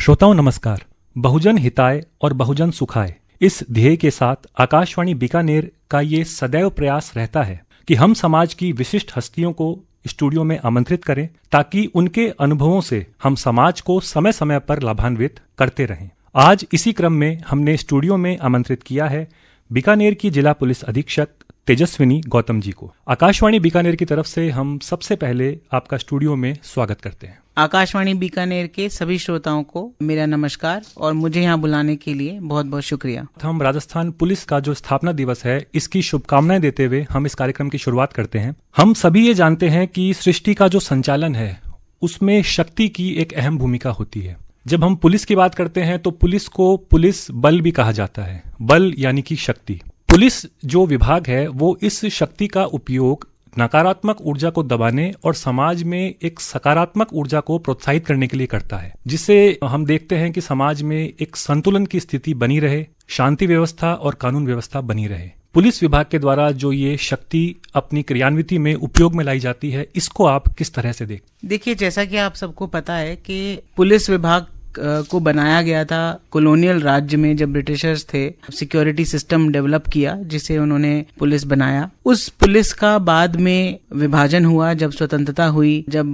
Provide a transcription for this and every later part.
श्रोताओं नमस्कार। बहुजन हिताय और बहुजन सुखाय इस ध्येय के साथ आकाशवाणी बीकानेर का ये सदैव प्रयास रहता है कि हम समाज की विशिष्ट हस्तियों को स्टूडियो में आमंत्रित करें ताकि उनके अनुभवों से हम समाज को समय समय पर लाभान्वित करते रहें। आज इसी क्रम में हमने स्टूडियो में आमंत्रित किया है बीकानेर की जिला पुलिस अधीक्षक तेजस्विनी गौतम जी को। आकाशवाणी बीकानेर की तरफ से हम सबसे पहले आपका स्टूडियो में स्वागत करते हैं। आकाशवाणी बीकानेर के सभी श्रोताओं को मेरा नमस्कार और मुझे यहाँ बुलाने के लिए बहुत बहुत शुक्रिया। हम राजस्थान पुलिस का जो स्थापना दिवस है इसकी शुभकामनाएं देते हुए हम इस कार्यक्रम की शुरुआत करते हैं। हम सभी ये जानते हैं कि सृष्टि का जो संचालन है उसमें शक्ति की एक अहम भूमिका होती है। जब हम पुलिस की बात करते हैं तो पुलिस को पुलिस बल भी कहा जाता है। बल यानी कि शक्ति। पुलिस जो विभाग है वो इस शक्ति का उपयोग नकारात्मक ऊर्जा को दबाने और समाज में एक सकारात्मक ऊर्जा को प्रोत्साहित करने के लिए करता है, जिससे हम देखते हैं कि समाज में एक संतुलन की स्थिति बनी रहे, शांति व्यवस्था और कानून व्यवस्था बनी रहे। पुलिस विभाग के द्वारा जो ये शक्ति अपनी क्रियान्विति में उपयोग में लाई जाती है, इसको आप किस तरह से देखिए, जैसा कि आप सबको पता है कि पुलिस विभाग को बनाया गया था कॉलोनियल राज्य में। जब ब्रिटिशर्स थे, सिक्योरिटी सिस्टम डेवलप किया जिसे उन्होंने पुलिस बनाया। उस पुलिस का बाद में विभाजन हुआ, जब स्वतंत्रता हुई, जब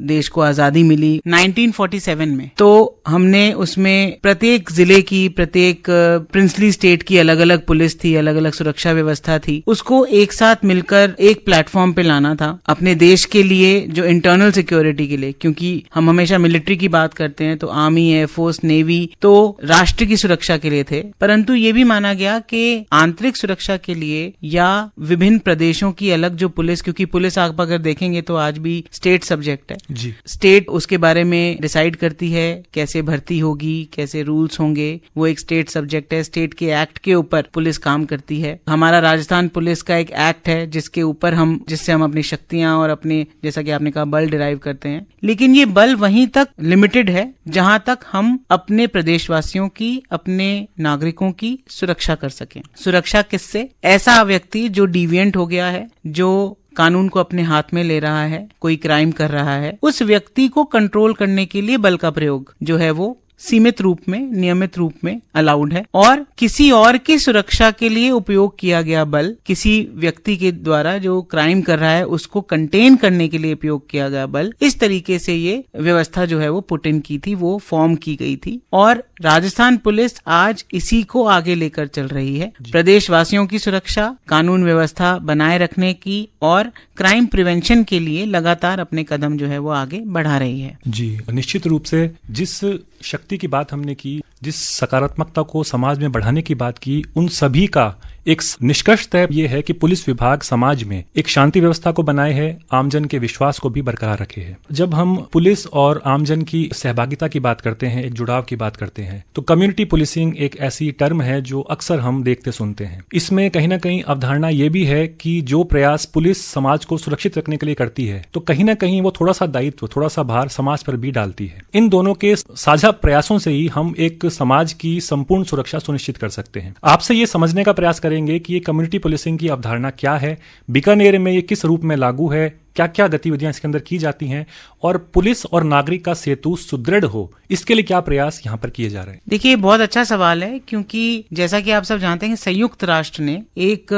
देश को आजादी मिली 1947 में, तो हमने उसमें प्रत्येक जिले की, प्रत्येक प्रिंसली स्टेट की अलग अलग पुलिस थी, अलग अलग सुरक्षा व्यवस्था थी। उसको एक साथ मिलकर एक प्लेटफॉर्म पे लाना था अपने देश के लिए, जो इंटरनल सिक्योरिटी के लिए, क्योंकि हम हमेशा मिलिट्री की बात करते हैं तो आर्मी, एयरफोर्स, नेवी तो राष्ट्र की सुरक्षा के लिए थे, परंतु ये भी माना गया कि आंतरिक सुरक्षा के लिए या विभिन्न प्रदेशों की अलग जो पुलिस, क्योंकि पुलिस आप अगर देखेंगे तो आज भी स्टेट सब्जेक्ट है जी। स्टेट उसके बारे में डिसाइड करती है कैसे भर्ती होगी, कैसे रूल्स होंगे, वो एक स्टेट सब्जेक्ट है। स्टेट के एक्ट के ऊपर पुलिस काम करती है। हमारा राजस्थान पुलिस का एक एक्ट है जिसके ऊपर जिससे हम अपनी शक्तियां और अपने, जैसा कि आपने कहा, बल डिराइव करते हैं। लेकिन ये बल वहीं तक लिमिटेड है जहां तक हम अपने प्रदेशवासियों की, अपने नागरिकों की सुरक्षा कर सकें। सुरक्षा किससे? ऐसा व्यक्ति जो डिविएंट हो गया है, जो कानून को अपने हाथ में ले रहा है, कोई क्राइम कर रहा है, उस व्यक्ति को कंट्रोल करने के लिए बल का प्रयोग जो है वो सीमित रूप में, नियमित रूप में अलाउड है। और किसी और की सुरक्षा के लिए उपयोग किया गया बल, किसी व्यक्ति के द्वारा जो क्राइम कर रहा है उसको कंटेन करने के लिए उपयोग किया गया बल, इस तरीके से ये व्यवस्था जो है वो पुट इन की थी, वो फॉर्म की गई थी। और राजस्थान पुलिस आज इसी को आगे लेकर चल रही है। प्रदेशवासियों की सुरक्षा, कानून व्यवस्था बनाए रखने की और क्राइम प्रिवेंशन के लिए लगातार अपने कदम जो है वो आगे बढ़ा रही है। जी, निश्चित रूप से जिस शक्ति की बात हमने की, जिस सकारात्मकता को समाज में बढ़ाने की बात की, उन सभी का एक निष्कर्ष तय ये है कि पुलिस विभाग समाज में एक शांति व्यवस्था को बनाए है, आमजन के विश्वास को भी बरकरार रखे है। जब हम पुलिस और आमजन की सहभागिता की बात करते हैं, एक जुड़ाव की बात करते हैं, तो कम्युनिटी पुलिसिंग एक ऐसी टर्म है जो अक्सर हम देखते सुनते हैं। इसमें कहीं ना कहीं अवधारणा ये भी है कि जो प्रयास पुलिस समाज को सुरक्षित रखने के लिए करती है, तो कहीं ना कहीं वो थोड़ा सा दायित्व, थोड़ा सा भार समाज पर भी डालती है। इन दोनों के साझा प्रयासों से ही हम एक समाज की संपूर्ण सुरक्षा सुनिश्चित कर सकते हैं। आपसे ये समझने का प्रयास करेंगे कि ये कम्युनिटी पुलिसिंग की अवधारणा क्या है, बीकानेर में ये किस रूप में लागू है, क्या क्या गतिविधियां इसके अंदर की जाती हैं और पुलिस और नागरिक का सेतु सुदृढ़ हो, इसके लिए क्या प्रयास यहाँ पर किए जा रहे हैं? देखिए, बहुत अच्छा सवाल है, क्योंकि जैसा कि आप सब जानते हैं संयुक्त राष्ट्र ने एक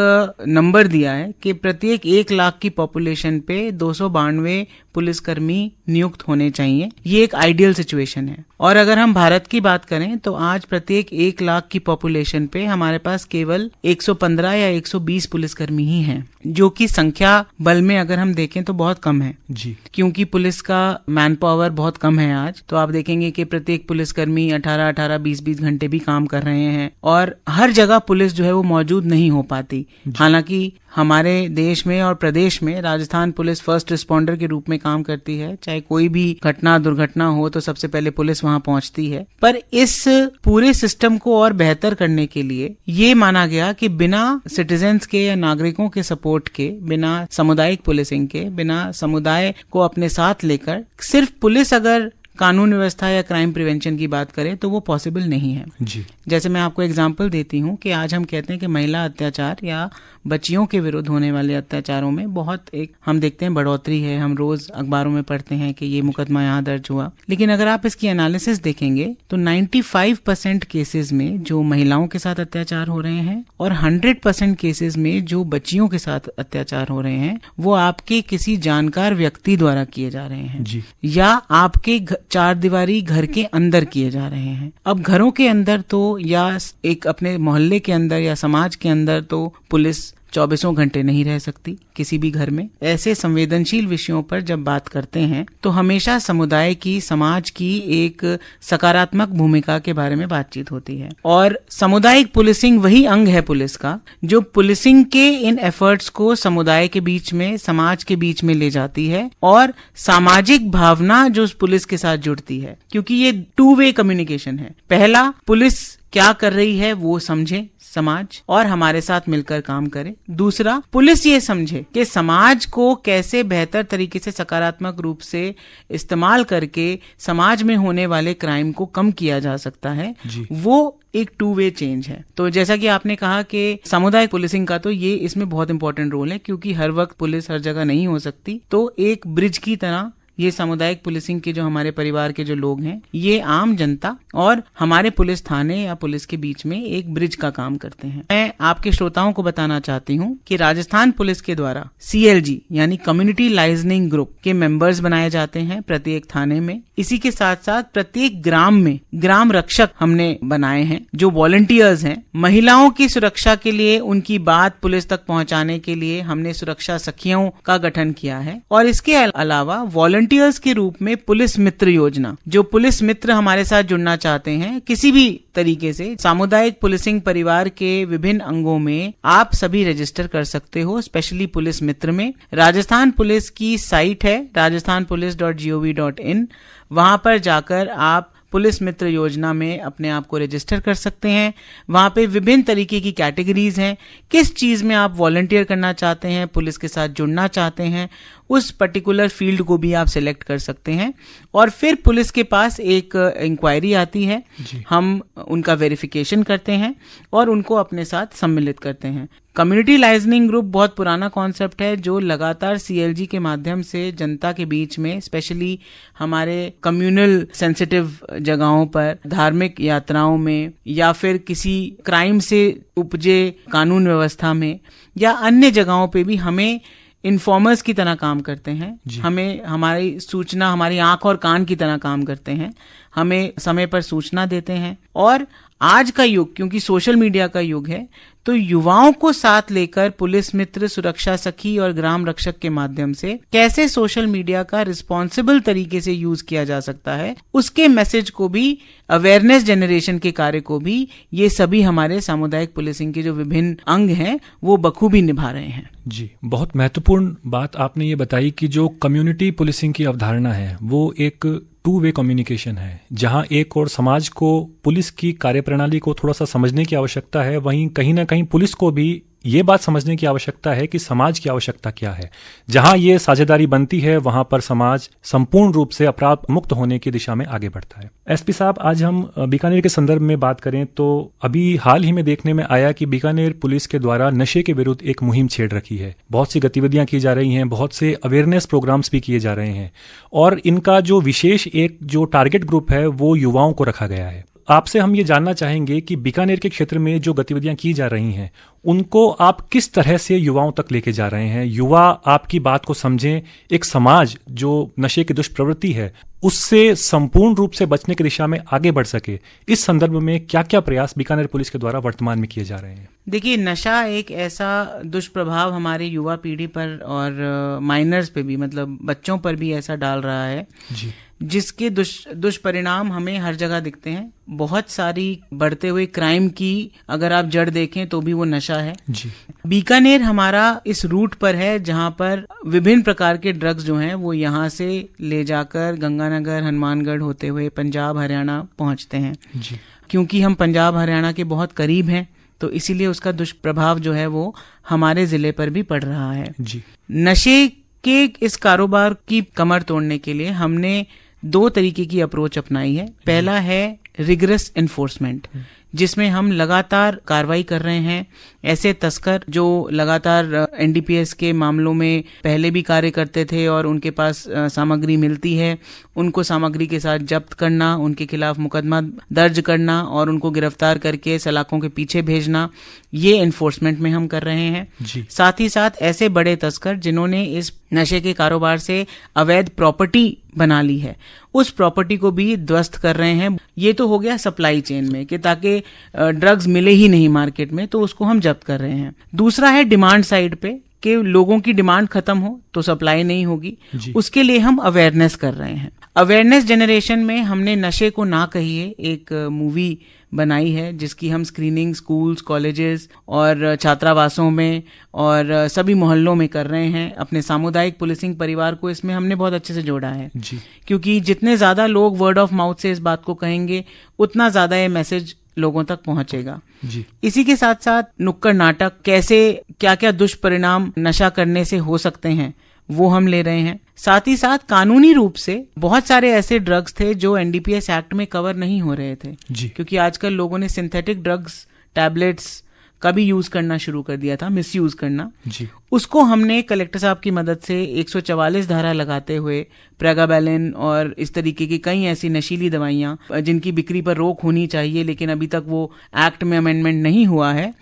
नंबर दिया है कि प्रत्येक 1 लाख की पॉपुलेशन पे 292 पुलिसकर्मी नियुक्त होने चाहिए। ये एक आइडियल सिचुएशन है। और अगर हम भारत की बात करें तो आज प्रत्येक 1 लाख की पॉपुलेशन पे हमारे पास केवल 115 या 120 पुलिसकर्मी ही हैं, जो कि संख्या बल में अगर हम देखें तो बहुत कम है जी। क्योंकि पुलिस का मैन पावर बहुत कम है आज। तो आप देखेंगे कि प्रत्येक पुलिसकर्मी 18-18, 20-20 घंटे भी काम कर रहे हैं और हर जगह पुलिस जो है वो मौजूद नहीं हो पाती। हालांकि हमारे देश में और प्रदेश में राजस्थान पुलिस फर्स्ट रिस्पॉन्डर के रूप में काम करती है। चाहे कोई भी घटना, दुर्घटना हो तो सबसे पहले पुलिस वहां पहुंचती है। पर इस पूरे सिस्टम को और बेहतर करने के लिए ये माना गया कि बिना सिटीजन्स के या नागरिकों के सपोर्ट के, बिना सामुदायिक पुलिसिंग के, बिना समुदाय को अपने साथ लेकर सिर्फ पुलिस अगर कानून व्यवस्था या क्राइम प्रिवेंशन की बात करें तो वो पॉसिबल नहीं है जी। जैसे मैं आपको एग्जांपल देती हूँ कि आज हम कहते हैं कि महिला अत्याचार या बच्चियों के विरुद्ध होने वाले अत्याचारों में बहुत हम देखते हैं बढ़ोतरी है। हम रोज अखबारों में पढ़ते हैं कि ये मुकदमा यहाँ दर्ज हुआ, लेकिन अगर आप इसकी एनालिसिस देखेंगे तो 95% केसेस में जो महिलाओं के साथ अत्याचार हो रहे हैं और 100% केसेस में जो बच्चियों के साथ अत्याचार हो रहे हैं वो आपके किसी जानकार व्यक्ति द्वारा किए जा रहे हैं जी। या आपके चार दीवारी घर के अंदर किए जा रहे हैं। अब घरों के अंदर तो या एक अपने मोहल्ले के अंदर या समाज के अंदर तो पुलिस 24 घंटे नहीं रह सकती किसी भी घर में। ऐसे संवेदनशील विषयों पर जब बात करते हैं तो हमेशा समुदाय की, समाज की एक सकारात्मक भूमिका के बारे में बातचीत होती है और सामुदायिक पुलिसिंग वही अंग है पुलिस का जो पुलिसिंग के इन एफर्ट्स को समुदाय के बीच में, समाज के बीच में ले जाती है और सामाजिक भावना जो पुलिस के साथ जुड़ती है, क्योंकि ये 2 वे कम्युनिकेशन है। पहला, पुलिस क्या कर रही है वो समझे समाज और हमारे साथ मिलकर काम करे। दूसरा, पुलिस ये समझे कि समाज को कैसे बेहतर तरीके से सकारात्मक रूप से इस्तेमाल करके समाज में होने वाले क्राइम को कम किया जा सकता है। वो एक 2 वे चेंज है। तो जैसा कि आपने कहा कि सामुदायिक पुलिसिंग का तो ये इसमें बहुत इंपॉर्टेंट रोल है, क्योंकि हर वक्त पुलिस हर जगह नहीं हो सकती। तो एक ब्रिज की तरह ये सामुदायिक पुलिसिंग के जो हमारे परिवार के जो लोग हैं, ये आम जनता और हमारे पुलिस थाने या पुलिस के बीच में एक ब्रिज का काम करते हैं। मैं आपके श्रोताओं को बताना चाहती हूँ कि राजस्थान पुलिस के द्वारा CLG यानी कम्युनिटी लाइजनिंग ग्रुप के मेंबर्स बनाए जाते हैं प्रत्येक थाने में। इसी के साथ साथ प्रत्येक ग्राम में ग्राम रक्षक हमने बनाए हैं जो वॉलंटियर्स हैं। महिलाओं की सुरक्षा के लिए, उनकी बात पुलिस तक पहुंचाने के लिए हमने सुरक्षा सखियों का गठन किया है और इसके अलावा वॉलंटियर्स के रूप में पुलिस मित्र योजना, जो पुलिस मित्र हमारे साथ जुड़ना चाहते हैं किसी भी तरीके से सामुदायिक पुलिसिंग परिवार के विभिन्न अंगों में, आप सभी रजिस्टर कर सकते हो। स्पेशली पुलिस मित्र में राजस्थान पुलिस की साइट है rajasthanpolice.gov.in, वहां पर जाकर आप पुलिस मित्र योजना में अपने आप को रजिस्टर कर सकते हैं। वहां पे विभिन्न तरीके की कैटेगरीज हैं। किस चीज में आप वॉलंटियर करना चाहते हैं, पुलिस के साथ जुड़ना चाहते हैं, उस पर्टिकुलर फील्ड को भी आप सिलेक्ट कर सकते हैं और फिर पुलिस के पास एक इंक्वायरी आती है। हम उनका वेरिफिकेशन करते हैं और उनको अपने साथ सम्मिलित करते हैं। कम्युनिटी लाइजनिंग ग्रुप बहुत पुराना कॉन्सेप्ट है जो लगातार CLG के माध्यम से जनता के बीच में, स्पेशली हमारे कम्युनल सेंसिटिव जगहों पर, धार्मिक यात्राओं में या फिर किसी क्राइम से उपजे कानून व्यवस्था में या अन्य जगहों पे भी हमें इन्फॉर्मर्स की तरह काम करते हैं। हमें हमारी सूचना, हमारी आंख और कान की तरह काम करते हैं। हमें समय पर सूचना देते हैं और आज का युग, क्योंकि सोशल मीडिया का युग है, तो युवाओं को साथ लेकर पुलिस मित्र, सुरक्षा सखी और ग्राम रक्षक के माध्यम से कैसे सोशल मीडिया का रिस्पॉन्सिबल तरीके से यूज किया जा सकता है, उसके मैसेज को भी, अवेयरनेस जनरेशन के कार्य को भी ये सभी हमारे सामुदायिक पुलिसिंग के जो विभिन्न अंग हैं वो बखूबी निभा रहे हैं। जी, बहुत महत्वपूर्ण बात आपने ये बताई कि जो कम्युनिटी पुलिसिंग की अवधारणा है वो एक 2 वे कम्युनिकेशन है, जहां एक और समाज को पुलिस की कार्यप्रणाली को थोड़ा सा समझने की आवश्यकता है, वहीं कहीं ना कहीं पुलिस को भी ये बात समझने की आवश्यकता है कि समाज की आवश्यकता क्या है। जहां ये साझेदारी बनती है वहां पर समाज संपूर्ण रूप से अपराध मुक्त होने की दिशा में आगे बढ़ता है। SP साहब, आज हम बीकानेर के संदर्भ में बात करें तो अभी हाल ही में देखने में आया कि बीकानेर पुलिस के द्वारा नशे के विरुद्ध एक मुहिम छेड़ रखी है। बहुत सी गतिविधियां की जा रही हैं, बहुत से अवेयरनेस प्रोग्राम्स भी किए जा रहे हैं और इनका जो विशेष एक जो टारगेट ग्रुप है वो युवाओं को रखा गया है। आपसे हम ये जानना चाहेंगे कि बीकानेर के क्षेत्र में जो गतिविधियां की जा रही हैं उनको आप किस तरह से युवाओं तक लेके जा रहे हैं, युवा आपकी बात को समझें, एक समाज जो नशे की दुष्प्रवृत्ति है उससे संपूर्ण रूप से बचने की दिशा में आगे बढ़ सके। इस संदर्भ में क्या क्या प्रयास बीकानेर पुलिस के द्वारा वर्तमान में किए जा रहे हैं? देखिए, नशा एक ऐसा दुष्प्रभाव हमारे युवा पीढ़ी पर और माइनर्स पे भी, मतलब बच्चों पर भी ऐसा डाल रहा है जी, जिसके दुष्परिणाम हमें हर जगह दिखते हैं। बहुत सारी बढ़ते हुए क्राइम की अगर आप जड़ देखें तो भी वो नशा है जी। बीकानेर हमारा इस रूट पर है जहां पर विभिन्न प्रकार के ड्रग्स जो हैं वो यहाँ से ले जाकर गंगानगर, हनुमानगढ़ होते हुए पंजाब, हरियाणा पहुंचते हैं जी। क्योंकि हम पंजाब हरियाणा के बहुत करीब हैं तो इसीलिए उसका दुष्प्रभाव जो है वो हमारे जिले पर भी पड़ रहा है जी। नशे के इस कारोबार की कमर तोड़ने के लिए हमने दो तरीके की अप्रोच अपनाई है। पहला है रिगरस एनफोर्समेंट, जिसमें हम लगातार कार्रवाई कर रहे हैं। ऐसे तस्कर जो लगातार एनडीपीएस के मामलों में पहले भी कार्य करते थे और उनके पास सामग्री मिलती है, उनको सामग्री के साथ जब्त करना, उनके खिलाफ मुकदमा दर्ज करना और उनको गिरफ्तार करके सलाखों के पीछे भेजना, ये एनफोर्समेंट में हम कर रहे हैं जी। साथ ही साथ ऐसे बड़े तस्कर जिन्होंने इस नशे के कारोबार से अवैध प्रॉपर्टी बना ली है, उस प्रॉपर्टी को भी ध्वस्त कर रहे हैं। ये तो हो गया सप्लाई चेन में कि ताकि ड्रग्स मिले ही नहीं मार्केट में, तो उसको हम जब्त कर रहे हैं। दूसरा है डिमांड साइड पे कि लोगों की डिमांड खत्म हो तो सप्लाई नहीं होगी, उसके लिए हम अवेयरनेस कर रहे हैं। अवेयरनेस जनरेशन में हमने नशे को ना कहिए एक मूवी बनाई है, जिसकी हम स्क्रीनिंग स्कूल्स, कॉलेजेस और छात्रावासों में और सभी मोहल्लों में कर रहे हैं। अपने सामुदायिक पुलिसिंग परिवार को इसमें हमने बहुत अच्छे से जोड़ा है जी। क्योंकि जितने ज्यादा लोग वर्ड ऑफ माउथ से इस बात को कहेंगे, उतना ज्यादा ये मैसेज लोगों तक पहुंचेगा जी। इसी के साथ साथ नुक्कड़ नाटक, कैसे क्या क्या दुष्परिणाम नशा करने से हो सकते हैं, वो हम ले रहे हैं। साथ ही साथ कानूनी रूप से बहुत सारे ऐसे ड्रग्स थे जो एनडीपीएस एक्ट में कवर नहीं हो रहे थे जी। क्योंकि आजकल लोगों ने सिंथेटिक ड्रग्स, टैबलेट्स का भी यूज करना शुरू कर दिया था, मिसयूज करना जी। उसको हमने कलेक्टर साहब की मदद से 144 धारा लगाते हुए प्रेगाबैलिन और इस तरीके की कई ऐसी नशीली दवाइयां जिनकी बिक्री पर रोक होनी चाहिए, लेकिन अभी तक वो एक्ट में अमेंडमेंट नहीं हुआ है,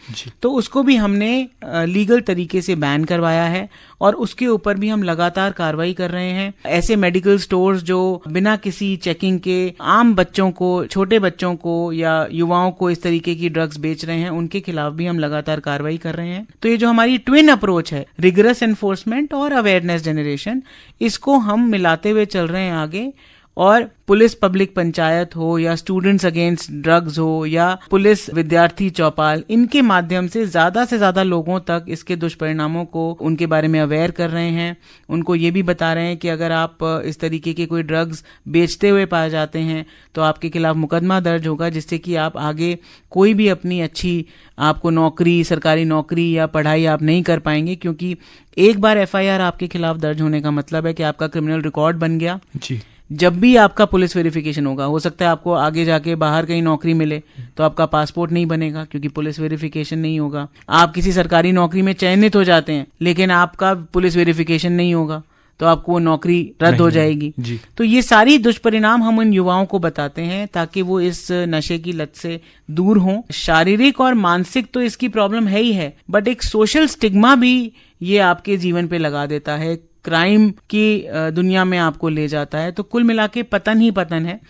तो उसको भी हमने लीगल तरीके से बैन करवाया है और उसके ऊपर भी हम लगातार कार्रवाई कर रहे हैं। ऐसे मेडिकल स्टोर्स जो बिना किसी चेकिंग के आम बच्चों को, छोटे बच्चों को या युवाओं को इस तरीके की ड्रग्स बेच रहे हैं, उनके खिलाफ भी हम लगातार कार्रवाई कर रहे हैं। तो ये जो हमारी ट्विन अप्रोच है, रिगरस एनफोर्समेंट और अवेयरनेस जनरेशन, इसको हम मिलाते हुए चल रहे हैं आगे। और पुलिस पब्लिक पंचायत हो या स्टूडेंट्स अगेंस्ट ड्रग्स हो या पुलिस विद्यार्थी चौपाल, इनके माध्यम से ज्यादा लोगों तक इसके दुष्परिणामों को, उनके बारे में अवेयर कर रहे हैं। उनको ये भी बता रहे हैं कि अगर आप इस तरीके के कोई ड्रग्स बेचते हुए पाए जाते हैं तो आपके खिलाफ मुकदमा दर्ज होगा, जिससे कि आप आगे कोई भी अपनी अच्छी आपको नौकरी, सरकारी नौकरी या पढ़ाई आप नहीं कर पाएंगे। क्योंकि एक बार एफआईआर आपके खिलाफ दर्ज होने का मतलब है कि आपका क्रिमिनल रिकॉर्ड बन गया जी। जब भी आपका पुलिस वेरिफिकेशन होगा, हो सकता है आपको आगे जाके बाहर कहीं नौकरी मिले तो आपका पासपोर्ट नहीं बनेगा क्योंकि पुलिस वेरिफिकेशन नहीं होगा। आप किसी सरकारी नौकरी में चयनित हो जाते हैं लेकिन आपका पुलिस वेरिफिकेशन नहीं होगा तो आपको वो नौकरी रद्द हो जाएगी जी। तो ये सारी दुष्परिणाम हम उन युवाओं को बताते हैं ताकि वो इस नशे की लत से दूर हों। शारीरिक और मानसिक तो इसकी प्रॉब्लम है ही है, बट एक सोशल स्टिग्मा भी ये आपके जीवन पे लगा देता है, क्राइम की दुनिया में आपको ले जाता है। तो कुल मिला के पतन ही पतन है।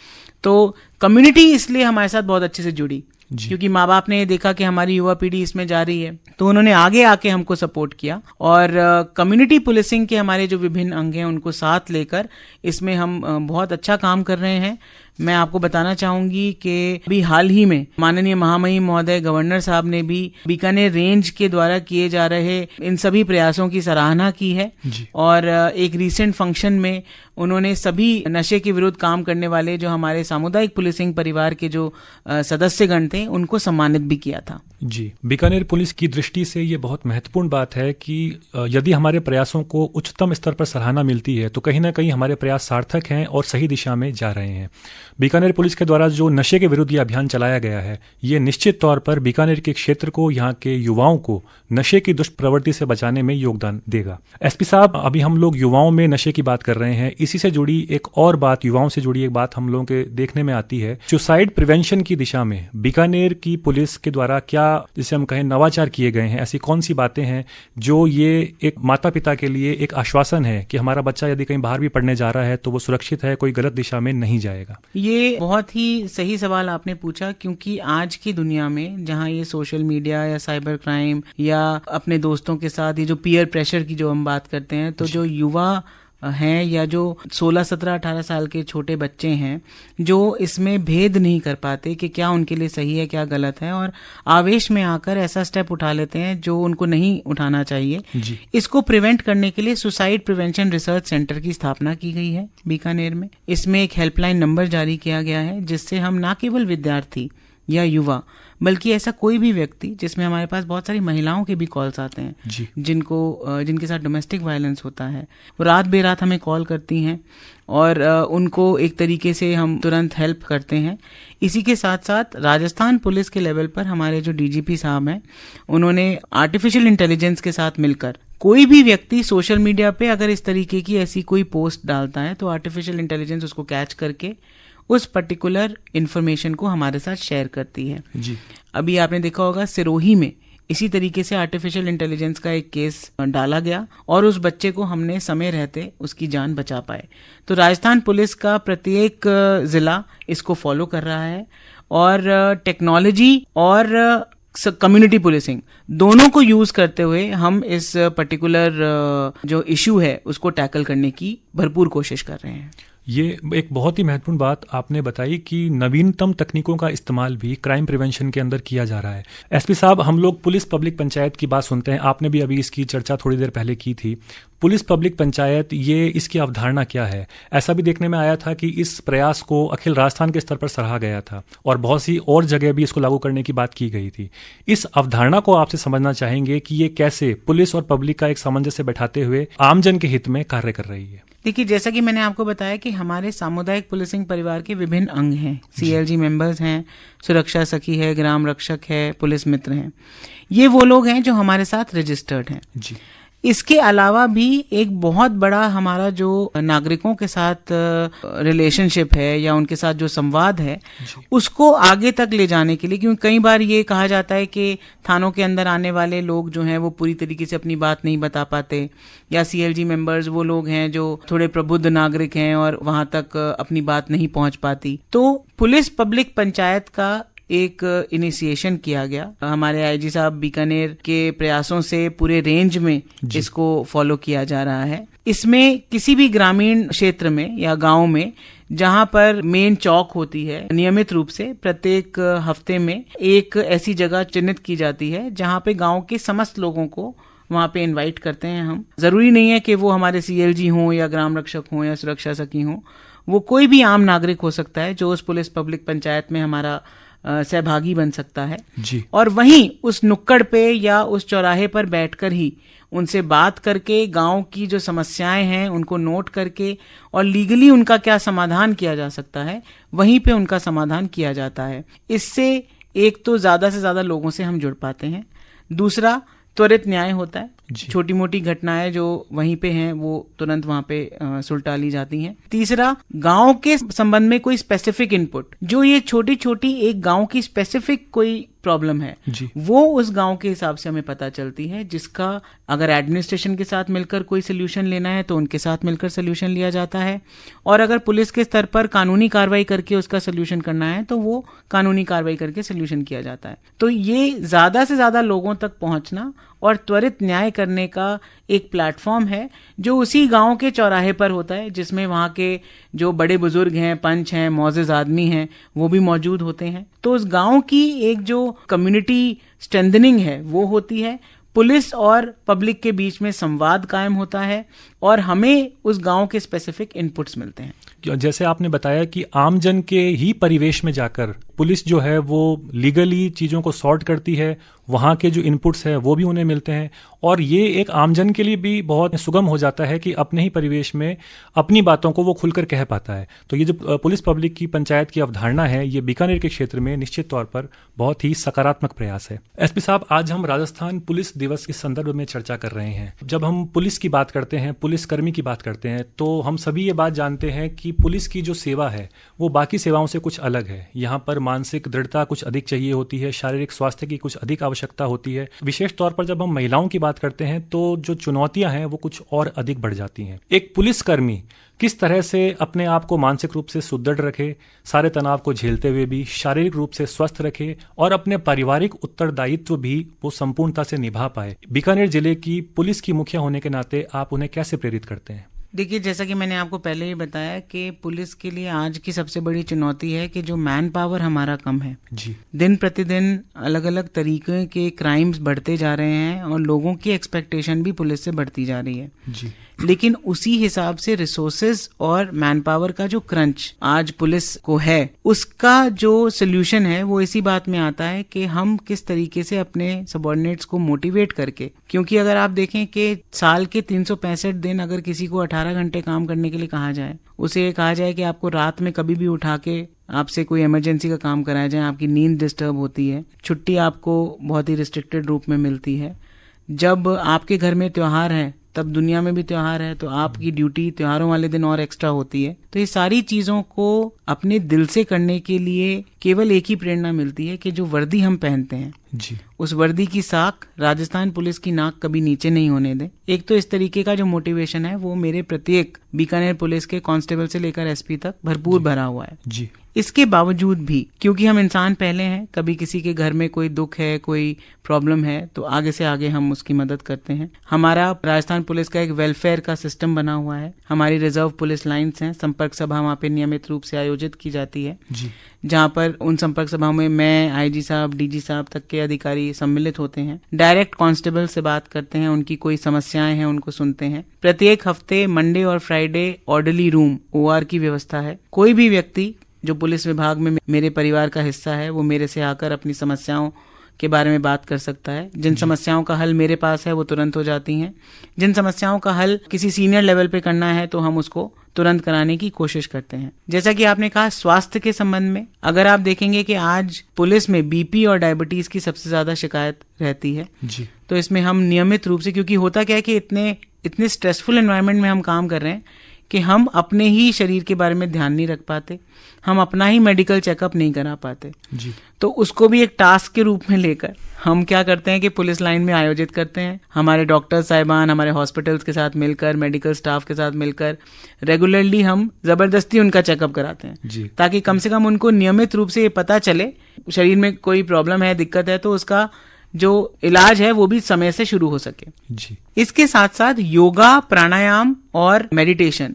तो कम्युनिटी इसलिए हमारे साथ बहुत अच्छे से जुड़ी क्योंकि माँ बाप ने देखा कि हमारी युवा पीढ़ी इसमें जा रही है, तो उन्होंने आगे आके हमको सपोर्ट किया और कम्युनिटी पुलिसिंग के हमारे जो विभिन्न अंग हैं उनको साथ लेकर इसमें हम बहुत अच्छा काम कर रहे हैं। मैं आपको बताना चाहूंगी कि अभी हाल ही में माननीय महामहिम महोदय गवर्नर साहब ने भी बीकानेर रेंज के द्वारा किए जा रहे इन सभी प्रयासों की सराहना की है और एक रीसेंट फंक्शन में उन्होंने सभी नशे के विरुद्ध काम करने वाले जो हमारे सामुदायिक पुलिसिंग परिवार के जो सदस्यगण थे उनको सम्मानित भी किया था जी। बीकानेर पुलिस की दृष्टि से ये बहुत महत्वपूर्ण बात है कि यदि हमारे प्रयासों को उच्चतम स्तर पर सराहना मिलती है तो कहीं ना कहीं हमारे प्रयास सार्थक हैं और सही दिशा में जा रहे हैं। बीकानेर पुलिस के द्वारा जो नशे के विरुद्ध ये अभियान चलाया गया है, ये निश्चित तौर पर बीकानेर के क्षेत्र को, यहाँ के युवाओं को नशे की दुष्प्रवृत्ति से बचाने में योगदान देगा। एसपी साहब, अभी हम लोग युवाओं में नशे की बात कर रहे हैं, इसी से जुड़ी एक और बात, युवाओं से जुड़ी एक बात हम लोगों के देखने में आती है। सुसाइड प्रिवेंशन की दिशा में बीकानेर की पुलिस के द्वारा क्या, जिसे हम कहें, नवाचार किए गए हैं? ऐसी कौन सी बातें हैं जो ये एक माता पिता के लिए एक आश्वासन है कि हमारा बच्चा यदि कहीं बाहर भी पढ़ने जा रहा है तो वो सुरक्षित है, कोई गलत दिशा में नहीं जाएगा? ये बहुत ही सही सवाल आपने पूछा, क्योंकि आज की दुनिया में जहाँ ये सोशल मीडिया या साइबर क्राइम या अपने दोस्तों के साथ ये जो पीयर प्रेशर की जो हम बात करते हैं, तो जो युवा हैं या जो 16, 17, 18 साल के छोटे बच्चे हैं जो इसमें भेद नहीं कर पाते कि क्या उनके लिए सही है क्या गलत है, और आवेश में आकर ऐसा स्टेप उठा लेते हैं जो उनको नहीं उठाना चाहिए। इसको प्रिवेंट करने के लिए सुसाइड प्रिवेंशन रिसर्च सेंटर की स्थापना की गई है बीकानेर में। इसमें एक हेल्पलाइन नंबर जारी किया गया है जिससे हम ना केवल विद्यार्थी या युवा, बल्कि ऐसा कोई भी व्यक्ति जिसमें हमारे पास बहुत सारी महिलाओं के भी कॉल्स आते हैं जिनके साथ डोमेस्टिक वायलेंस होता है, वो रात बेरात हमें कॉल करती हैं और उनको एक तरीके से हम तुरंत हेल्प करते हैं। इसी के साथ साथ राजस्थान पुलिस के लेवल पर हमारे जो डीजीपी साहब हैं, उन्होंने आर्टिफिशियल इंटेलिजेंस के साथ मिलकर कोई भी व्यक्ति सोशल मीडिया पे अगर इस तरीके की ऐसी कोई पोस्ट डालता है तो आर्टिफिशियल इंटेलिजेंस उसको कैच करके उस पर्टिकुलर इंफॉर्मेशन को हमारे साथ शेयर करती है जी। अभी आपने देखा होगा सिरोही में इसी तरीके से आर्टिफिशियल इंटेलिजेंस का एक केस डाला गया और उस बच्चे को हमने समय रहते उसकी जान बचा पाए। तो राजस्थान पुलिस का प्रत्येक जिला इसको फॉलो कर रहा है और टेक्नोलॉजी और कम्युनिटी पुलिसिंग दोनों को यूज करते हुए हम इस पर्टिकुलर जो इश्यू है उसको टैकल करने की भरपूर कोशिश कर रहे हैं। ये एक बहुत ही महत्वपूर्ण बात आपने बताई कि नवीनतम तकनीकों का इस्तेमाल भी क्राइम प्रिवेंशन के अंदर किया जा रहा है। एसपी साहब, हम लोग पुलिस पब्लिक पंचायत की बात सुनते हैं, आपने भी अभी इसकी चर्चा थोड़ी देर पहले की थी। पुलिस पब्लिक पंचायत, ये इसकी अवधारणा क्या है? ऐसा भी देखने में आया था कि इस प्रयास को अखिल राजस्थान के स्तर पर सराहा गया था और बहुत सी और जगह भी इसको लागू करने की बात की गई थी। इस अवधारणा को आपसे समझना चाहेंगे कि ये कैसे पुलिस और पब्लिक का एक सामंजस्य बैठाते हुए आमजन के हित में कार्य कर रही है। देखिए, जैसा कि मैंने आपको बताया कि हमारे सामुदायिक पुलिसिंग परिवार के विभिन्न अंग हैं, सीएलजी मेंबर्स हैं, सुरक्षा सखी है, ग्राम रक्षक है, पुलिस मित्र हैं। ये वो लोग हैं जो हमारे साथ रजिस्टर्ड हैं जी। इसके अलावा भी एक बहुत बड़ा हमारा जो नागरिकों के साथ रिलेशनशिप है या उनके साथ जो संवाद है उसको आगे तक ले जाने के लिए, क्योंकि कई बार ये कहा जाता है कि थानों के अंदर आने वाले लोग जो हैं वो पूरी तरीके से अपनी बात नहीं बता पाते, या सीएलजी मेंबर्स वो लोग हैं जो थोड़े प्रबुद्ध नागरिक हैं और वहां तक अपनी बात नहीं पहुंच पाती। तो पुलिस पब्लिक पंचायत का एक इनिशिएशन किया गया। हमारे आईजी साहब बीकानेर के प्रयासों से पूरे रेंज में इसको फॉलो किया जा रहा है। इसमें किसी भी ग्रामीण क्षेत्र में या गांव में जहां पर मेन चौक होती है, नियमित रूप से प्रत्येक हफ्ते में एक ऐसी जगह चिन्हित की जाती है जहां पे गांव के समस्त लोगों को वहां पे इनवाइट करते हैं हम। जरूरी नहीं है कि वो हमारे सीएलजी हों या ग्राम रक्षक हों या सुरक्षा सखी हों, वो कोई भी आम नागरिक हो सकता है जो उस पुलिस पब्लिक पंचायत में हमारा सहभागी बन सकता है जी। और वहीं उस नुक्कड़ पे या उस चौराहे पर बैठकर ही उनसे बात करके गांव की जो समस्याएं हैं उनको नोट करके और लीगली उनका क्या समाधान किया जा सकता है वहीं पे उनका समाधान किया जाता है। इससे एक तो ज्यादा से ज्यादा लोगों से हम जुड़ पाते हैं, दूसरा त्वरित न्याय होता है, छोटी मोटी घटनाएं जो वहीं पे हैं वो तुरंत वहां पे सुलटा ली जाती हैं। तीसरा, गांव के संबंध में कोई स्पेसिफिक इनपुट, जो ये छोटी छोटी एक गांव की स्पेसिफिक कोई प्रॉब्लम है वो उस गांव के हिसाब से हमें पता चलती है, जिसका अगर एडमिनिस्ट्रेशन के साथ मिलकर कोई सोल्यूशन लेना है तो उनके साथ मिलकर सोल्यूशन लिया जाता है, और अगर पुलिस के स्तर पर कानूनी कार्रवाई करके उसका सोल्यूशन करना है तो वो कानूनी कार्रवाई करके सोल्यूशन किया जाता है। तो ये ज्यादा से ज्यादा लोगों तक पहुंचना और त्वरित न्याय करने का एक प्लेटफॉर्म है जो उसी गांव के चौराहे पर होता है, जिसमें वहां के जो बड़े बुजुर्ग हैं, पंच हैं, मौजूद आदमी हैं, वो भी मौजूद होते हैं। तो उस गांव की एक जो कम्युनिटी स्ट्रेंथनिंग है वो होती है, पुलिस और पब्लिक के बीच में संवाद कायम होता है और हमें उस गांव के स्पेसिफिक इनपुट्स मिलते हैं। जैसे आपने बताया कि आमजन के ही परिवेश में जाकर पुलिस जो है वो लीगली चीज़ों को सॉर्ट करती है, वहाँ के जो इनपुट्स हैं वो भी उन्हें मिलते हैं, और ये एक आमजन के लिए भी बहुत सुगम हो जाता है कि अपने ही परिवेश में अपनी बातों को वो खुलकर कह पाता है। तो ये जो पुलिस पब्लिक की पंचायत की अवधारणा है ये बीकानेर के क्षेत्र में निश्चित तौर पर बहुत ही सकारात्मक प्रयास है। एसपी साहब, आज हम राजस्थान पुलिस दिवस के संदर्भ में चर्चा कर रहे हैं। जब हम पुलिस की बात करते हैं, पुलिसकर्मी की बात करते हैं, तो हम सभी ये बात जानते हैं कि पुलिस की जो सेवा है वो बाकी सेवाओं से कुछ अलग है। यहाँ पर मानसिक दृढ़ता कुछ अधिक चाहिए होती है, शारीरिक स्वास्थ्य की कुछ अधिक आवश्यकता होती है। विशेष तौर पर जब हम महिलाओं की बात करते हैं तो जो चुनौतियां हैं वो कुछ और अधिक बढ़ जाती हैं। एक पुलिसकर्मी किस तरह से अपने आप को मानसिक रूप से सुदृढ़ रखे, सारे तनाव को झेलते हुए भी शारीरिक रूप से स्वस्थ रखे और अपने पारिवारिक उत्तरदायित्व भी वो संपूर्णता से निभा पाए, बीकानेर जिले की पुलिस की मुखिया होने के नाते आप उन्हें कैसे प्रेरित करते हैं? देखिए, जैसा कि मैंने आपको पहले ही बताया कि पुलिस के लिए आज की सबसे बड़ी चुनौती है कि जो मैन पावर हमारा कम है जी। दिन प्रतिदिन अलग अलग तरीके के क्राइम्स बढ़ते जा रहे हैं और लोगों की एक्सपेक्टेशन भी पुलिस से बढ़ती जा रही है जी। लेकिन उसी हिसाब से रिसोर्सेज और मैन पावर का जो क्रंच आज पुलिस को है, उसका जो सोल्यूशन है वो इसी बात में आता है कि हम किस तरीके से अपने सबऑर्डिनेट्स को मोटिवेट करके, क्योंकि अगर आप देखें कि साल के 365 दिन अगर किसी को 18 घंटे काम करने के लिए कहा जाए, उसे ये कहा जाए कि आपको रात में कभी भी उठा के आपसे कोई इमरजेंसी का काम कराया जाए, आपकी नींद डिस्टर्ब होती है, छुट्टी आपको बहुत ही रिस्ट्रिक्टेड रूप में मिलती है, जब आपके घर में त्योहार है तब दुनिया में भी त्योहार है, तो आपकी ड्यूटी त्योहारों वाले दिन और एक्स्ट्रा होती है। तो ये सारी चीजों को अपने दिल से करने के लिए केवल एक ही प्रेरणा मिलती है कि जो वर्दी हम पहनते हैं जी, उस वर्दी की साख राजस्थान पुलिस की नाक कभी नीचे नहीं होने दे। एक तो इस तरीके का जो मोटिवेशन है वो मेरे प्रत्येक बीकानेर पुलिस के कांस्टेबल से लेकर एसपी तक भरपूर भरा हुआ है जी। इसके बावजूद भी, क्योंकि हम इंसान पहले हैं, कभी किसी के घर में कोई दुख है, कोई प्रॉब्लम है, तो आगे से आगे हम उसकी मदद करते हैं। हमारा राजस्थान पुलिस का एक वेलफेयर का सिस्टम बना हुआ है, हमारी रिजर्व पुलिस लाइन्स हैं, संपर्क सभा वहाँ पे नियमित रूप से आयोजित की जाती है जी, जहाँ पर उन संपर्क सभाओं में मैं, आईजी साहब, डीजी साहब तक के अधिकारी सम्मिलित होते हैं, डायरेक्ट कांस्टेबल से बात करते हैं, उनकी कोई समस्याएं हैं उनको सुनते हैं। प्रत्येक हफ्ते मंडे और फ्राइडे ऑर्डरली रूम OR की व्यवस्था है। कोई भी व्यक्ति जो पुलिस विभाग में मेरे परिवार का हिस्सा है वो मेरे से आकर अपनी समस्याओं के बारे में बात कर सकता है। जिन समस्याओं का हल मेरे पास है वो तुरंत हो जाती हैं। जिन समस्याओं का हल किसी सीनियर लेवल पे करना है तो हम उसको तुरंत कराने की कोशिश करते हैं। जैसा कि आपने कहा, स्वास्थ्य के संबंध में अगर आप देखेंगे कि आज पुलिस में बीपी और डायबिटीज की सबसे ज्यादा शिकायत रहती है जी, तो इसमें हम नियमित रूप से, क्योंकि होता क्या है कि इतने स्ट्रेसफुल एनवायरनमेंट में हम काम कर रहे हैं कि हम अपने ही शरीर के बारे में ध्यान नहीं रख पाते, हम अपना ही मेडिकल चेकअप नहीं करा पाते जी। तो उसको भी एक टास्क के रूप में लेकर हम क्या करते हैं कि पुलिस लाइन में आयोजित करते हैं। हमारे डॉक्टर साहिबान हमारे हॉस्पिटल्स के साथ मिलकर, मेडिकल स्टाफ के साथ मिलकर रेगुलरली हम जबरदस्ती उनका चेकअप कराते हैं जी, ताकि कम से कम उनको नियमित रूप से ये पता चले शरीर में कोई प्रॉब्लम है, दिक्कत है, तो उसका जो इलाज है वो भी समय से शुरू हो सके जी। इसके साथ साथ योगा, प्राणायाम और मेडिटेशन,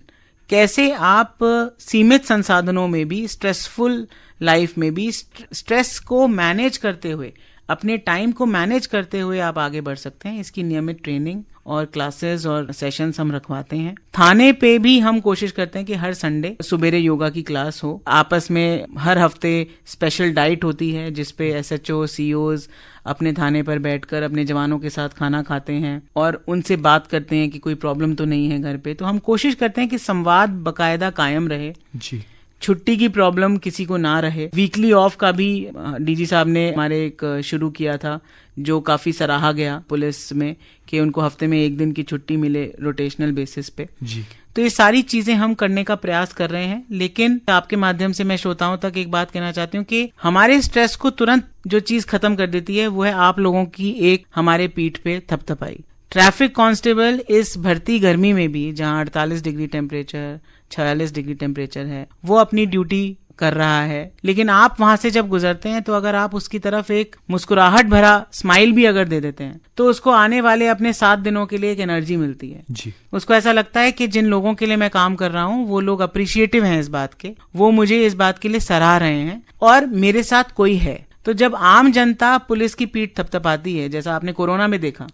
कैसे आप सीमित संसाधनों में भी, स्ट्रेसफुल लाइफ में भी स्ट्रेस को मैनेज करते हुए, अपने टाइम को मैनेज करते हुए आप आगे बढ़ सकते हैं। इसकी नियमित ट्रेनिंग और क्लासेस और सेशंस हम रखवाते हैं। थाने पे भी हम कोशिश करते हैं कि हर संडे सुबेरे योगा की क्लास हो। आपस में हर हफ्ते स्पेशल डाइट होती है जिसपे SHO, COs अपने थाने पर बैठकर अपने जवानों के साथ खाना खाते हैं और उनसे बात करते हैं कि कोई प्रॉब्लम तो नहीं है घर पे। तो हम कोशिश करते हैं कि संवाद बकायदा कायम रहे, जी, छुट्टी की प्रॉब्लम किसी को ना रहे। वीकली ऑफ का भी डीजी साहब ने हमारे एक शुरू किया था जो काफी सराहा गया पुलिस में, कि उनको हफ्ते में 1 दिन की छुट्टी मिले रोटेशनल बेसिस पे। जी। तो ये सारी चीजें हम करने का प्रयास कर रहे हैं। लेकिन आपके माध्यम से मैं श्रोताओं तक एक बात कहना चाहती हूँ कि हमारे स्ट्रेस को तुरंत जो चीज खत्म कर देती है वो है आप लोगों की एक हमारे पीठ पे थपथपाई। ट्रैफिक कांस्टेबल इस भर्ती गर्मी में भी, जहां 48 डिग्री टेम्परेचर, 46 डिग्री टेम्परेचर है, वो अपनी ड्यूटी कर रहा है। लेकिन आप वहां से जब गुजरते हैं तो अगर आप उसकी तरफ एक मुस्कुराहट भरा स्माइल भी अगर दे देते हैं तो उसको आने वाले अपने 7 दिनों के लिए एक एनर्जी मिलती है जी। उसको ऐसा लगता है कि जिन लोगों के लिए मैं काम कर रहा हूँ वो लोग अप्रिशिएटिव हैं इस बात के, वो मुझे इस बात के लिए सराह रहे हैं और मेरे साथ कोई है। तो जब आम जनता पुलिस की पीठ थपथपाती है, जैसा आपने कोरोना में देखा,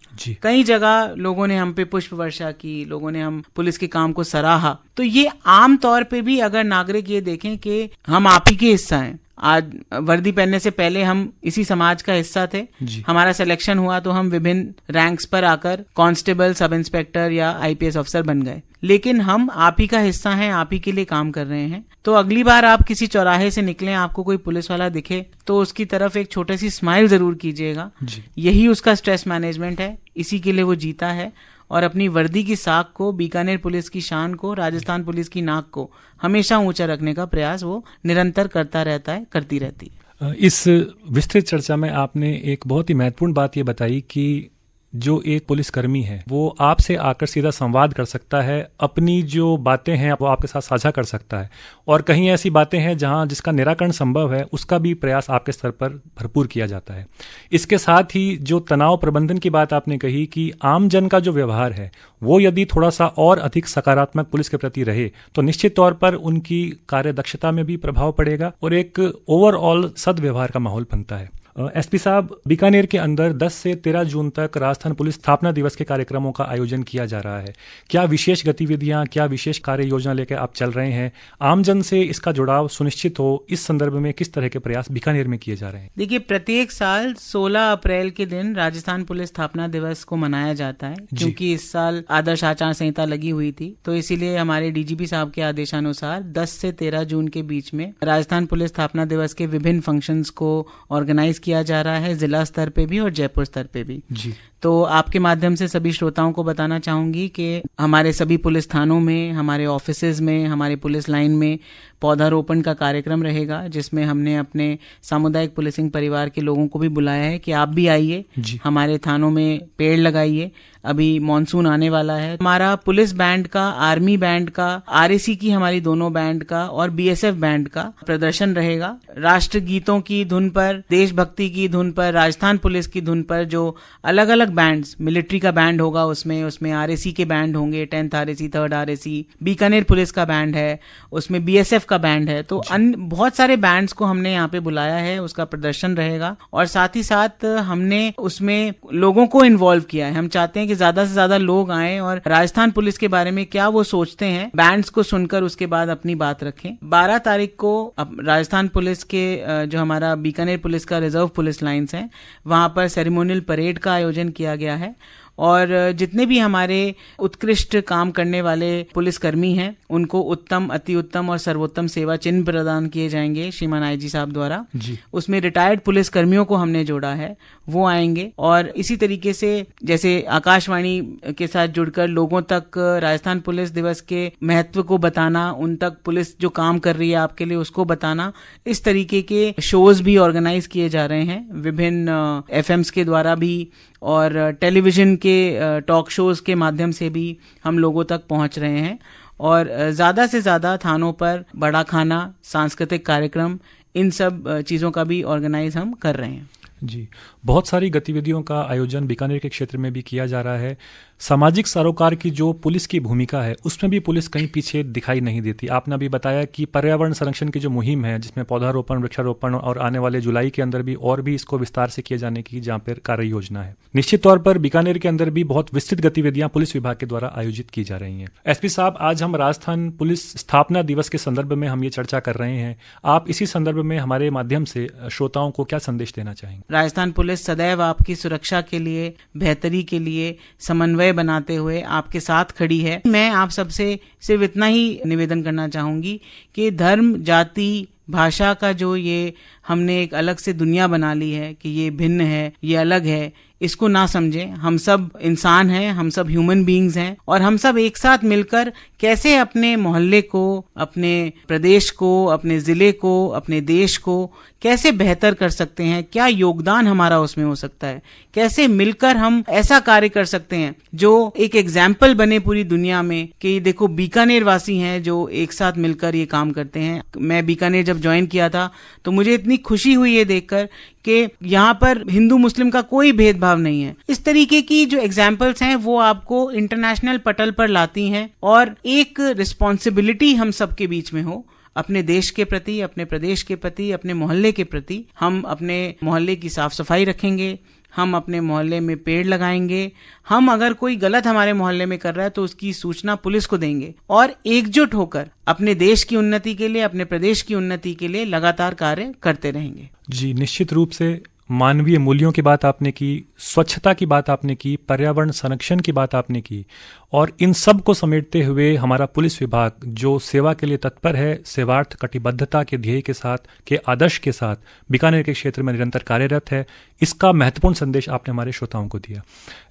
कई जगह लोगों ने हम पे पुष्प वर्षा की, लोगों ने हम पुलिस के काम को सराहा, तो ये आम तौर पे भी अगर नागरिक ये देखें कि हम आप ही के हिस्सा हैं। आज वर्दी पहनने से पहले हम इसी समाज का हिस्सा थे, हमारा सिलेक्शन हुआ तो हम विभिन्न रैंक्स पर आकर कांस्टेबल, सब इंस्पेक्टर या IPS अफसर बन गए, लेकिन हम आप ही का हिस्सा हैं, आप ही के लिए काम कर रहे हैं। तो अगली बार आप किसी चौराहे से निकलें, आपको कोई पुलिस वाला दिखे तो उसकी तरफ एक छोटी सी स्माइल जरूर कीजिएगा। यही उसका स्ट्रेस मैनेजमेंट है, इसी के लिए वो जीता है और अपनी वर्दी की साख को, बीकानेर पुलिस की शान को, राजस्थान पुलिस की नाक को हमेशा ऊंचा रखने का प्रयास वो निरंतर करता रहता है, करती रहती है। इस विस्तृत चर्चा में आपने एक बहुत ही महत्वपूर्ण बात ये बताई कि जो एक पुलिसकर्मी है वो आपसे आकर सीधा संवाद कर सकता है, अपनी जो बातें हैं वो आपके साथ साझा कर सकता है, और कहीं ऐसी बातें हैं जहां जिसका निराकरण संभव है उसका भी प्रयास आपके स्तर पर भरपूर किया जाता है। इसके साथ ही जो तनाव प्रबंधन की बात आपने कही कि आम जन का जो व्यवहार है वो यदि थोड़ा सा और अधिक सकारात्मक पुलिस के प्रति रहे तो निश्चित तौर पर उनकी कार्यदक्षता में भी प्रभाव पड़ेगा और एक ओवरऑल सद्व्यवहार का माहौल बनता है। एसपी साहब, बीकानेर के अंदर 10 से 13 जून तक राजस्थान पुलिस स्थापना दिवस के कार्यक्रमों का आयोजन किया जा रहा है। क्या विशेष गतिविधियां, क्या विशेष कार्य योजना लेकर आप चल रहे हैं? आमजन से इसका जुड़ाव सुनिश्चित हो, इस संदर्भ में किस तरह के प्रयास बीकानेर में किए जा रहे हैं? देखिए, प्रत्येक साल 16 अप्रैल के दिन राजस्थान पुलिस स्थापना दिवस को मनाया जाता है, क्योंकि इस साल आदर्श आचार संहिता लगी हुई थी, तो इसीलिए हमारे डीजीपी साहब के आदेशानुसार 10 से 13 जून के बीच में राजस्थान पुलिस स्थापना दिवस के विभिन्न फंक्शंस को ऑर्गेनाइज किया जा रहा है, जिला स्तर पे भी और जयपुर स्तर पे भी। जी। तो आपके माध्यम से सभी श्रोताओं को बताना चाहूंगी कि हमारे सभी पुलिस थानों में, हमारे ऑफिसेज में, हमारे पुलिस लाइन में पौधारोपण का कार्यक्रम रहेगा, जिसमें हमने अपने सामुदायिक पुलिसिंग परिवार के लोगों को भी बुलाया है कि आप भी आइए, हमारे थानों में पेड़ लगाइए। अभी मॉनसून आने वाला है। हमारा पुलिस बैंड का, आर्मी बैंड का, आरएसी की हमारी दोनों बैंड का और बीएसएफ बैंड का प्रदर्शन रहेगा। राष्ट्र गीतों की धुन पर, देशभक्ति की धुन पर, राजस्थान पुलिस की धुन पर जो अलग अलग बैंड्स, मिलिट्री का बैंड होगा उसमें आरएसी के बैंड होंगे, 10th RAC, 3rd RAC, Bikaner police का बैंड है, उसमें बीएसएफ का बैंड है। तो बहुत सारे बैंड्स को हमने यहाँ पे बुलाया है, उसका प्रदर्शन रहेगा। और साथ ही साथ हमने उसमें लोगों को इन्वॉल्व किया है। हम चाहते हैं कि ज्यादा से ज्यादा लोग आएं और राजस्थान पुलिस के बारे में क्या वो सोचते हैं, बैंड्स को सुनकर उसके बाद अपनी बात रखें। 12 तारीख को राजस्थान पुलिस के जो हमारा बीकानेर पुलिस का रिजर्व पुलिस लाइन्स है, वहां पर सेरेमोनियल परेड का आयोजन किया गया है। और जितने भी हमारे उत्कृष्ट काम करने वाले पुलिसकर्मी हैं, उनको उत्तम, अति उत्तम और सर्वोत्तम सेवा चिन्ह प्रदान किए जाएंगे श्रीमान आईजी साहब द्वारा। उसमें रिटायर्ड पुलिसकर्मियों को हमने जोड़ा है, वो आएंगे। और इसी तरीके से जैसे आकाशवाणी के साथ जुड़कर लोगों तक राजस्थान पुलिस दिवस के महत्व को बताना, उन तक पुलिस जो काम कर रही है आपके लिए उसको बताना, इस तरीके के शोज भी ऑर्गेनाइज किए जा रहे हैं विभिन्न एफएम्स के द्वारा भी और टेलीविजन के टॉक शोज के माध्यम से भी हम लोगों तक पहुंच रहे हैं। और ज्यादा से ज्यादा थानों पर बड़ा खाना, सांस्कृतिक कार्यक्रम, इन सब चीजों का भी ऑर्गेनाइज हम कर रहे हैं। जी, बहुत सारी गतिविधियों का आयोजन बीकानेर के क्षेत्र में भी किया जा रहा है। सामाजिक सरोकार की जो पुलिस की भूमिका है, उसमें भी पुलिस कहीं पीछे दिखाई नहीं देती। आपने अभी बताया कि पर्यावरण संरक्षण की जो मुहिम है, जिसमें पौधारोपण, वृक्षारोपण और आने वाले जुलाई के अंदर भी और भी इसको विस्तार से किए जाने की जहाँ पर कार्य योजना है। निश्चित तौर पर बीकानेर के अंदर भी बहुत विस्तृत गतिविधियां पुलिस विभाग के द्वारा आयोजित की जा रही हैं। एसपी साहब, आज हम राजस्थान पुलिस स्थापना दिवस के संदर्भ में हम ये चर्चा कर रहे हैं। आप इसी संदर्भ में हमारे माध्यम से श्रोताओं को क्या संदेश देना चाहेंगे? राजस्थान पुलिस सदैव आपकी सुरक्षा के लिए, बेहतरी के लिए समन्वय बनाते हुए आपके साथ खड़ी है। मैं आप सबसे सिर्फ इतना ही निवेदन करना चाहूंगी कि धर्म, जाति, भाषा का जो ये हमने एक अलग से दुनिया बना ली है कि ये भिन्न है, ये अलग है, इसको ना समझें। हम सब इंसान हैं, हम सब ह्यूमन बीइंग्स हैं और हम सब एक साथ मिलकर कैसे अपने मोहल्ले को, अपने प्रदेश को, अपने जिले को, अपने देश को कैसे बेहतर कर सकते हैं, क्या योगदान हमारा उसमें हो सकता है, कैसे मिलकर हम ऐसा कार्य कर सकते हैं जो एक एग्जाम्पल बने पूरी दुनिया में कि देखो बीकानेर वासी हैं जो एक साथ मिलकर ये काम करते हैं। मैं बीकानेर जब ज्वाइन किया था तो मुझे इतनी खुशी हुई ये देखकर कि यहाँ पर हिंदू मुस्लिम का कोई भेदभाव नहीं है। इस तरीके की जो एग्जाम्पल्स हैं वो आपको इंटरनेशनल पटल पर लाती हैं और एक रिस्पॉन्सिबिलिटी हम सबके बीच में हो, अपने देश के प्रति, अपने प्रदेश के प्रति, अपने मोहल्ले के प्रति। हम अपने मोहल्ले की साफ सफाई रखेंगे, हम अपने मोहल्ले में पेड़ लगाएंगे, हम अगर कोई गलत हमारे मोहल्ले में कर रहा है तो उसकी सूचना पुलिस को देंगे और एकजुट होकर अपने देश की उन्नति के लिए, अपने प्रदेश की उन्नति के लिए लगातार कार्य करते रहेंगे। जी, निश्चित रूप से मानवीय मूल्यों की बात आपने की, स्वच्छता की बात आपने की, पर्यावरण संरक्षण की बात आपने की और इन सब को समेटते हुए हमारा पुलिस विभाग जो सेवा के लिए तत्पर है, सेवार्थ कटिबद्धता के ध्येय के साथ, के आदर्श के साथ बीकानेर के क्षेत्र में निरंतर कार्यरत है, इसका महत्वपूर्ण संदेश आपने हमारे श्रोताओं को दिया।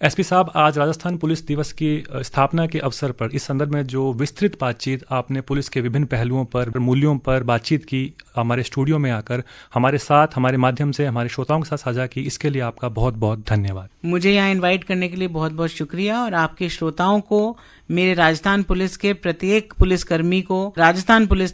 एसपी साहब, आज राजस्थान पुलिस दिवस की स्थापना के अवसर पर इस संदर्भ में जो विस्तृत बातचीत आपने पुलिस के विभिन्न पहलुओं पर, मूल्यों पर बातचीत की, हमारे स्टूडियो में आकर हमारे साथ, हमारे माध्यम से हमारे श्रोताओं के साथ साझा की, इसके लिए आपका बहुत बहुत धन्यवाद। मुझे यहाँ इनवाइट करने के लिए बहुत बहुत शुक्रिया और आपके श्रोताओं को, मेरे राजस्थान पुलिस के प्रत्येक पुलिसकर्मी को राजस्थान पुलिस